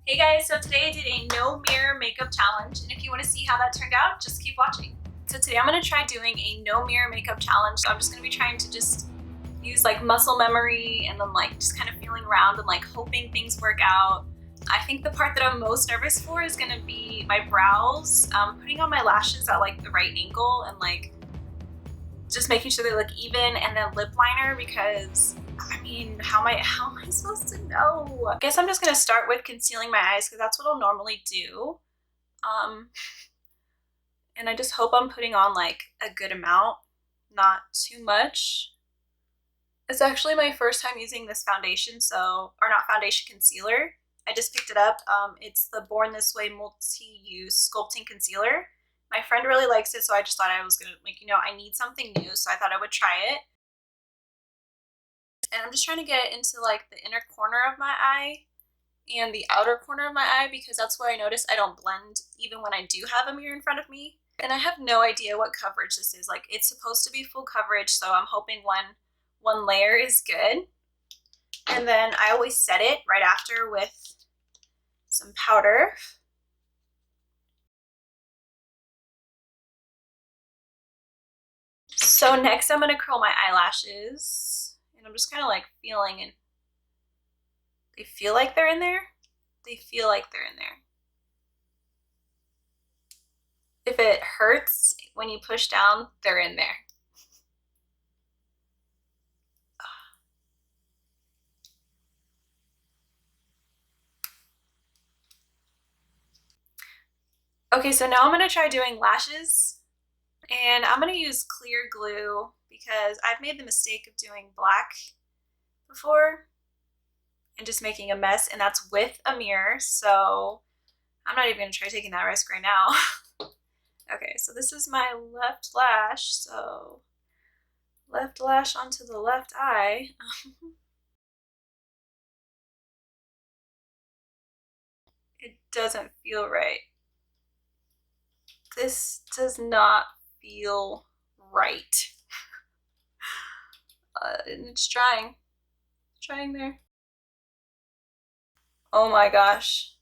Hey guys, so today I did a no mirror makeup challenge, and if you want to see how that turned out, just keep watching. So today I'm going to try doing a no mirror makeup challenge. So I'm just going to be trying to just use like muscle memory and then like just kind of feeling around and like hoping things work out. I think the part that I'm most nervous for is going to be my brows, putting on my lashes at like the right angle and like just making sure they look even, and then lip liner because I mean, how am I supposed to know? I guess I'm just gonna start with concealing my eyes because that's what I'll normally do. And I just hope I'm putting on like a good amount, not too much. It's actually my first time using this foundation, or not foundation, concealer. I just picked it up. It's the Born This Way Multi-Use Sculpting Concealer. My friend really likes it, so I just thought I was gonna I need something new, so I thought I would try it. And I'm just trying to get into like the inner corner of my eye and the outer corner of my eye because that's where I notice I don't blend even when I do have a mirror in front of me. And I have no idea what coverage this is. Like, it's supposed to be full coverage, so I'm hoping one layer is good. And then I always set it right after with some powder. So next I'm going to curl my eyelashes, and I'm just kind of like feeling, and they feel like they're in there. They feel like they're in there. If it hurts when you push down, they're in there. Okay, so now I'm going to try doing lashes, and I'm going to use clear glue because I've made the mistake of doing black before and just making a mess, and that's with a mirror, so I'm not even going to try taking that risk right now. Okay, so this is my left lash, so left lash onto the left eye. It doesn't feel right. This does not feel right. And it's trying there. Oh my gosh.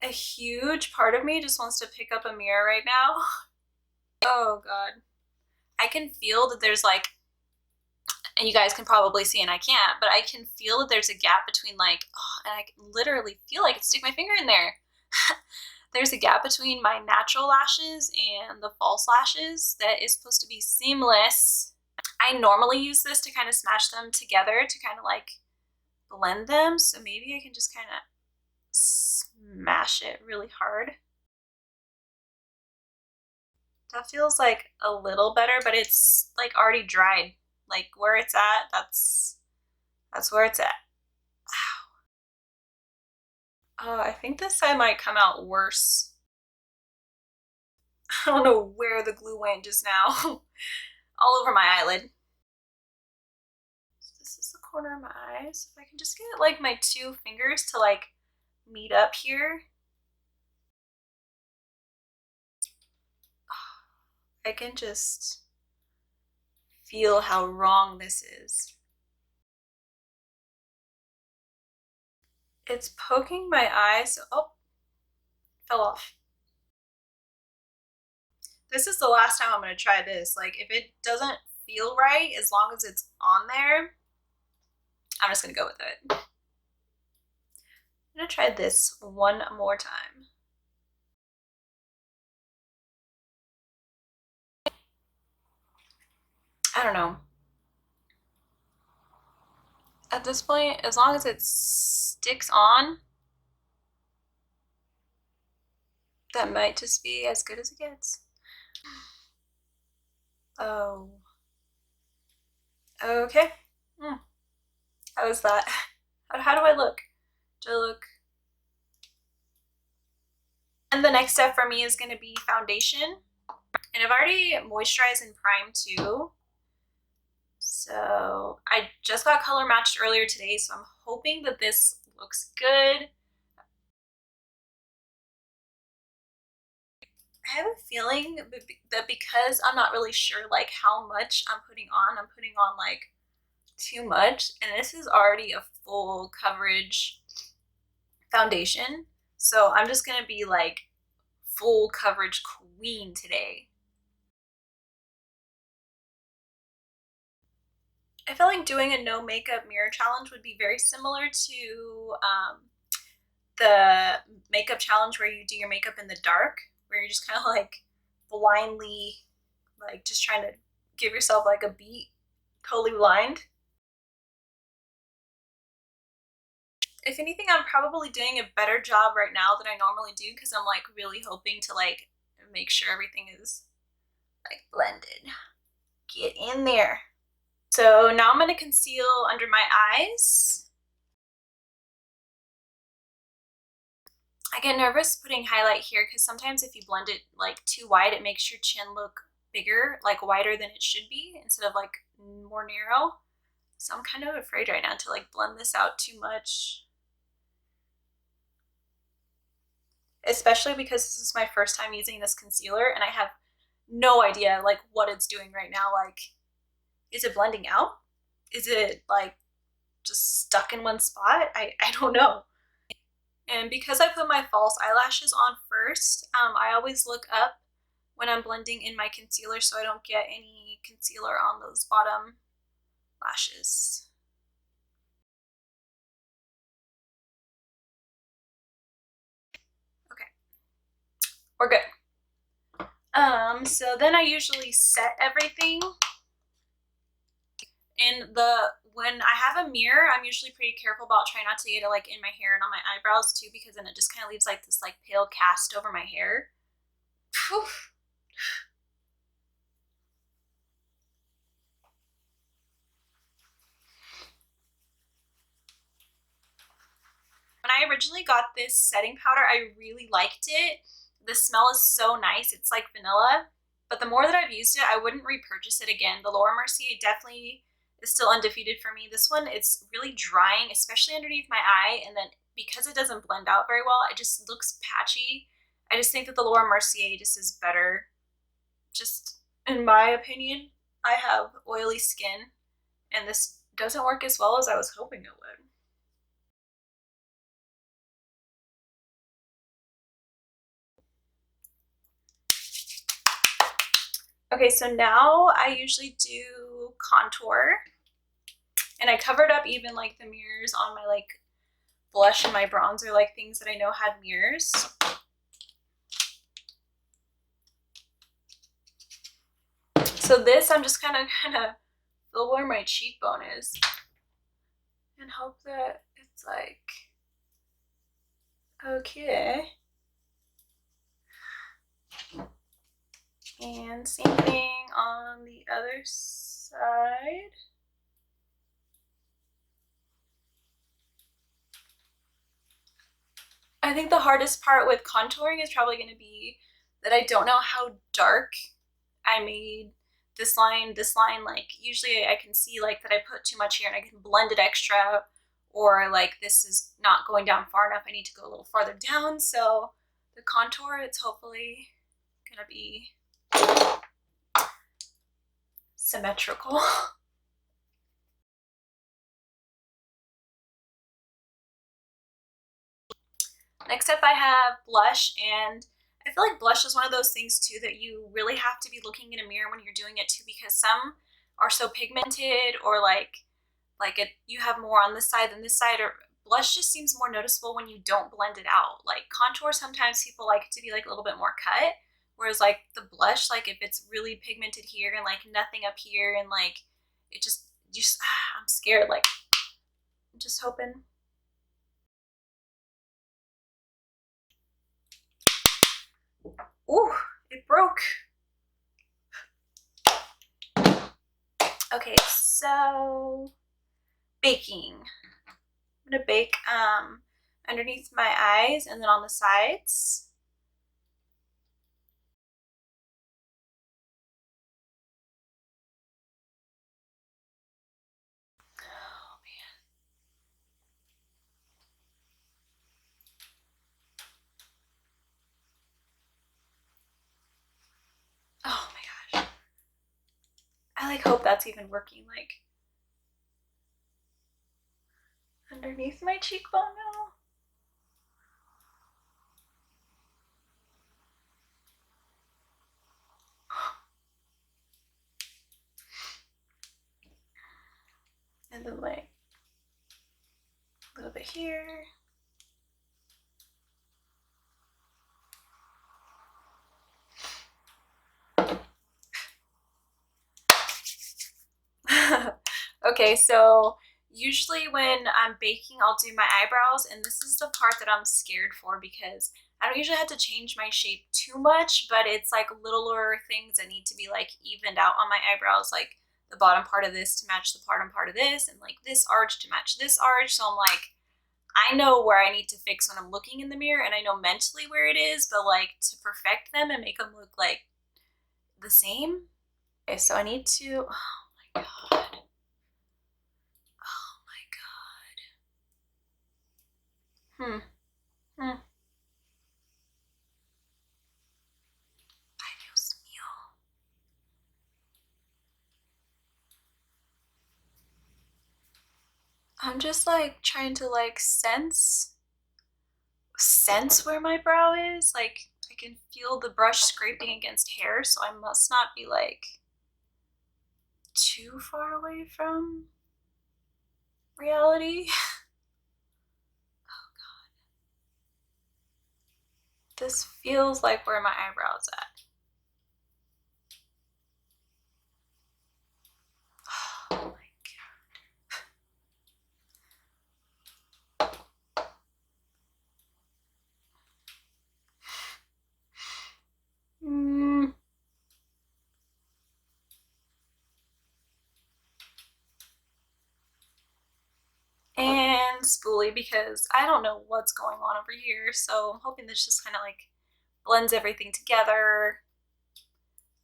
A huge part of me just wants to pick up a mirror right now. Oh god. I can feel that there's like, and you guys can probably see and I can't, but I can feel that there's a gap between like, and I can literally feel like I can stick my finger in there. There's a gap between my natural lashes and the false lashes that is supposed to be seamless. I normally use this to kind of smash them together to kind of like blend them, so maybe I can just kind of smash it really hard. That feels like a little better, but it's like already dried. Like where it's at, that's where it's at. Wow. I think this side might come out worse. I don't know where the glue went just now. All over my eyelid. So this is the corner of my eye. So if I can just get like my two fingers to like meet up here, I can just feel how wrong this is. It's poking my eye, so fell off. This is the last time I'm going to try this. Like, if it doesn't feel right, as long as it's on there, I'm just going to go with it. I'm going to try this one more time. I don't know. At this point, as long as it sticks on, that might just be as good as it gets. Oh. Okay. How was that? How do I look? Do I look? And the next step for me is going to be foundation. And I've already moisturized and primed too. So I just got color matched earlier today, so I'm hoping that this looks good. I have a feeling that because I'm not really sure like how much I'm putting on like too much, and this is already a full coverage foundation. So I'm just gonna be like full coverage queen today. I feel like doing a no makeup mirror challenge would be very similar to the makeup challenge where you do your makeup in the dark, where you're just kind of like blindly, like just trying to give yourself like a beat, totally blind. If anything, I'm probably doing a better job right now than I normally do because I'm like really hoping to like make sure everything is like blended. Get in there. So now I'm going to conceal under my eyes. I get nervous putting highlight here because sometimes if you blend it like too wide, it makes your chin look bigger, like wider than it should be instead of like more narrow. So I'm kind of afraid right now to like blend this out too much. Especially because this is my first time using this concealer and I have no idea like what it's doing right now. Like, is it blending out? Is it like just stuck in one spot? I don't know. And because I put my false eyelashes on first, I always look up when I'm blending in my concealer so I don't get any concealer on those bottom lashes. Okay, we're good. So then I usually set everything. And when I have a mirror, I'm usually pretty careful about trying not to get it like in my hair and on my eyebrows too, because then it just kind of leaves like this like pale cast over my hair. Whew. When I originally got this setting powder, I really liked it. The smell is so nice. It's like vanilla. But the more that I've used it, I wouldn't repurchase it again. The Laura Mercier definitely is still undefeated for me. This one, it's really drying, especially underneath my eye. And then because it doesn't blend out very well, it just looks patchy. I just think that the Laura Mercier just is better. Just in my opinion, I have oily skin and this doesn't work as well as I was hoping it would. Okay, so now I usually do contour. And I covered up even like the mirrors on my like blush and my bronzer, like things that I know had mirrors. So this, I'm just kind of feel where my cheekbone is and hope that it's like okay. And same thing on the other side. I think the hardest part with contouring is probably going to be that I don't know how dark I made this line, like usually I can see like that I put too much here and I can blend it extra, or like this is not going down far enough, I need to go a little farther down. So the contour, it's hopefully gonna be symmetrical. Next up I have blush, and I feel like blush is one of those things too that you really have to be looking in a mirror when you're doing it too, because some are so pigmented, or like you have more on this side than this side, or blush just seems more noticeable when you don't blend it out. Like contour, sometimes people like it to be like a little bit more cut, whereas like the blush, like if it's really pigmented here and like nothing up here, and like it just I'm scared. Like I'm just hoping. Ooh, it broke. Okay, so baking. I'm gonna bake underneath my eyes and then on the sides. Oh my gosh. I like hope that's even working, like underneath my cheekbone now. And then like a little bit here. Okay, so usually when I'm baking, I'll do my eyebrows, and this is the part that I'm scared for because I don't usually have to change my shape too much, but it's like littler things that need to be like evened out on my eyebrows, like the bottom part of this to match the bottom part of this, and like this arch to match this arch. So I'm like, I know where I need to fix when I'm looking in the mirror, and I know mentally where it is, but like to perfect them and make them look like the same. Okay, so I need to, oh my God. Oh my God. Ay, Dios mío. I'm just like trying to like sense where my brow is. Like I can feel the brush scraping against hair, so I must not be like too far away from reality. Oh God. This feels like where my eyebrow's at. Oh my God. And spoolie because I don't know what's going on over here, so I'm hoping this just kind of like blends everything together.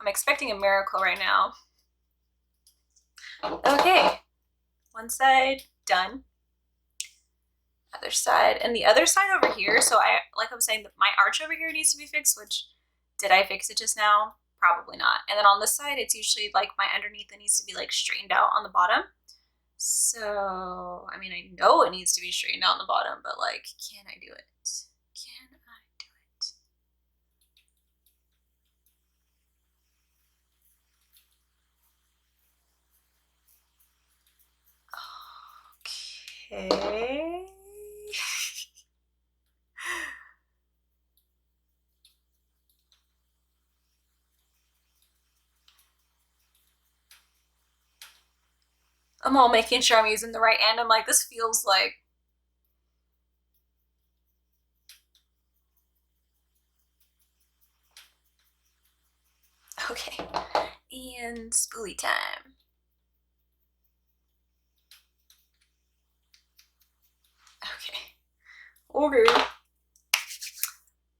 I'm expecting a miracle right now. Okay, one side done. Other side, and the other side over here, so like I was saying, my arch over here needs to be fixed, which, did I fix it just now? Probably not. And then on this side, it's usually like my underneath that needs to be like straightened out on the bottom. So, I mean, I know it needs to be straightened out on the bottom, but like, can I do it? Can I do it? Okay. I'm all making sure I'm using the right end. I'm like, this feels like. Okay. And spoolie time. Okay. Order.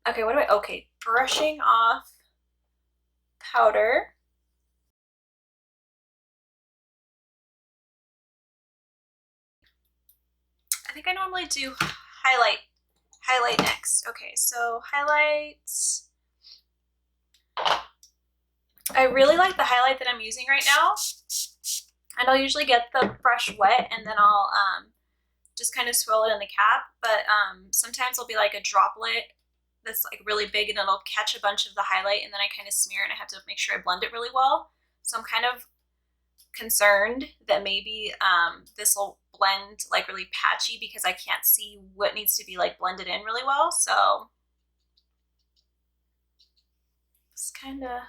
Okay, what do I, okay, brushing off powder. I think I normally do highlight next. Okay, so highlights. I really like the highlight that I'm using right now. And I'll usually get the brush wet and then I'll just kind of swirl it in the cap. But sometimes it'll be like a droplet that's like really big and it'll catch a bunch of the highlight and then I kind of smear and I have to make sure I blend it really well. So I'm kind of concerned that maybe this will blend like really patchy because I can't see what needs to be like blended in really well. So just kind of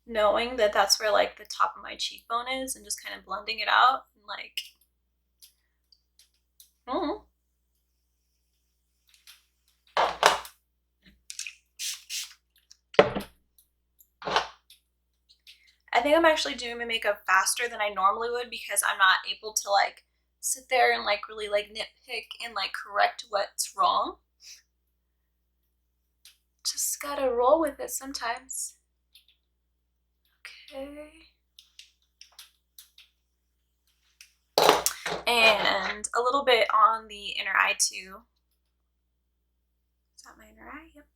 knowing that that's where like the top of my cheekbone is and just kind of blending it out and like I think I'm actually doing my makeup faster than I normally would because I'm not able to like sit there and like really like nitpick and like correct what's wrong. Just gotta roll with it sometimes. Okay. And a little bit on the inner eye too. Is that my inner eye? Yep.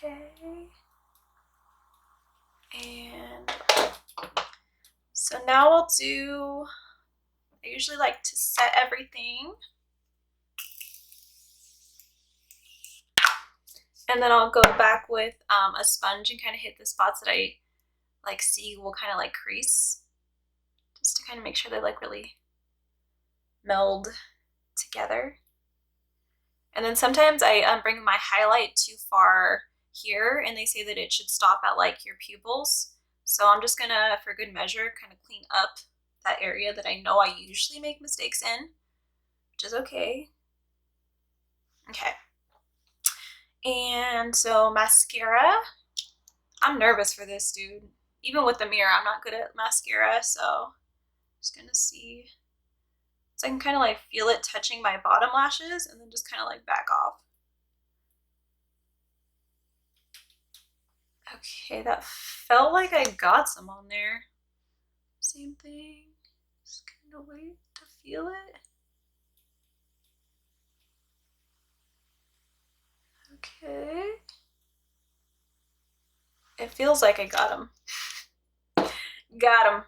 Okay. And so now I'll do, I usually like to set everything. And then I'll go back with a sponge and kind of hit the spots that I like see will kind of like crease, just to kind of make sure they like really meld together. And then sometimes I bring my highlight too far here, and they say that it should stop at like your pupils. So I'm just gonna, for good measure, kind of clean up that area that I know I usually make mistakes in, which is okay. Okay. And so mascara, I'm nervous for this, dude. Even with the mirror, I'm not good at mascara, so I'm just gonna see. So I can kind of like feel it touching my bottom lashes and then just kind of like back off. Okay, that felt like I got some on there. Same thing. Just kind of wait to feel it. Okay. It feels like I got them. Got them.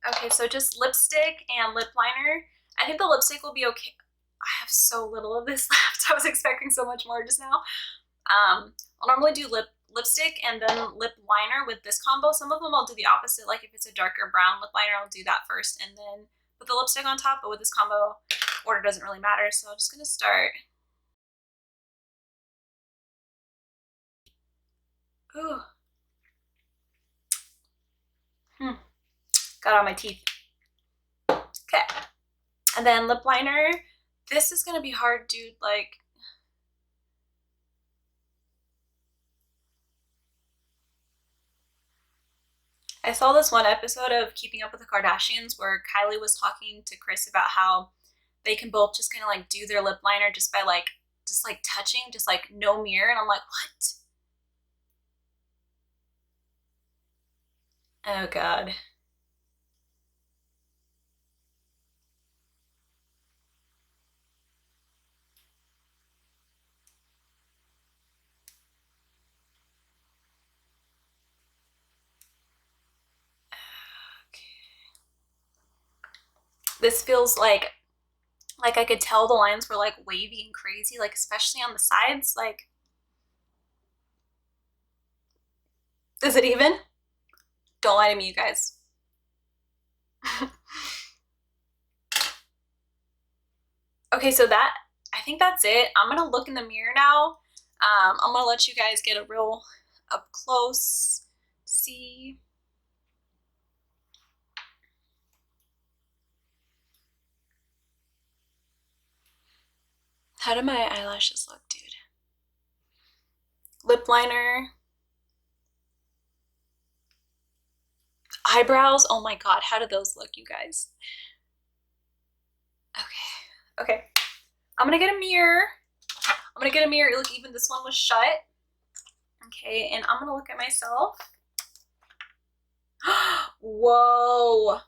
Okay, so just lipstick and lip liner. I think the lipstick will be okay. I have so little of this left. I was expecting so much more just now. I'll normally do lipstick and then lip liner with this combo. Some of them I'll do the opposite. Like if it's a darker brown lip liner, I'll do that first and then put the lipstick on top. But with this combo, order doesn't really matter. So I'm just gonna start. Ooh. Got on my teeth. Okay. And then lip liner. This is gonna be hard, dude. Like, I saw this one episode of Keeping Up with the Kardashians where Kylie was talking to Kris about how they can both just kind of like do their lip liner just by like touching, just like no mirror. And I'm like, what? Oh God. This feels like I could tell the lines were like wavy and crazy, like especially on the sides. Like, is it even? Don't lie to me, you guys. Okay, so I think that's it. I'm gonna look in the mirror now. I'm gonna let you guys get a real up close see. How do my eyelashes look, dude? Lip liner. Eyebrows. Oh my God, how do those look, you guys? Okay. I'm gonna get a mirror. Look, even this one was shut. Okay, and I'm gonna look at myself. Whoa.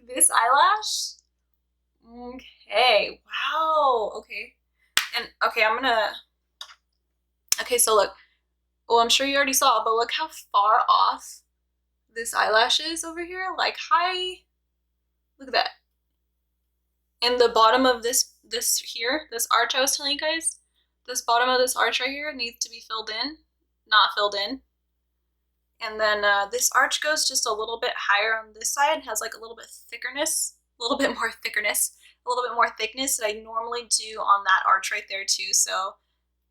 This eyelash. Okay, wow. Okay. And okay, okay, so look. Well, I'm sure you already saw, but look how far off this eyelash is over here. Like, hi. Look at that. And the bottom of this arch I was telling you guys, this bottom of this arch right here needs to be filled in, not filled in. And then this arch goes just a little bit higher on this side, has like a little bit more thickness that I normally do on that arch right there too. So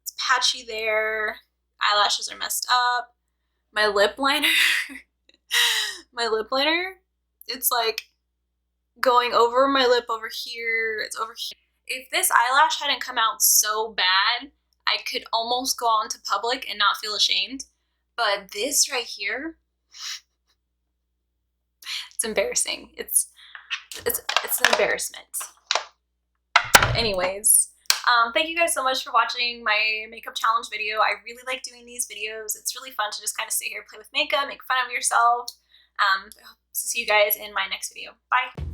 it's patchy there. Eyelashes are messed up. My lip liner, it's like going over my lip over here. It's over here. If this eyelash hadn't come out so bad, I could almost go out into public and not feel ashamed. But this right here, it's embarrassing. It's an embarrassment. Anyways, thank you guys so much for watching my makeup challenge video. I really like doing these videos. It's really fun to just kind of sit here, play with makeup, make fun of yourself. I hope to see you guys in my next video. Bye.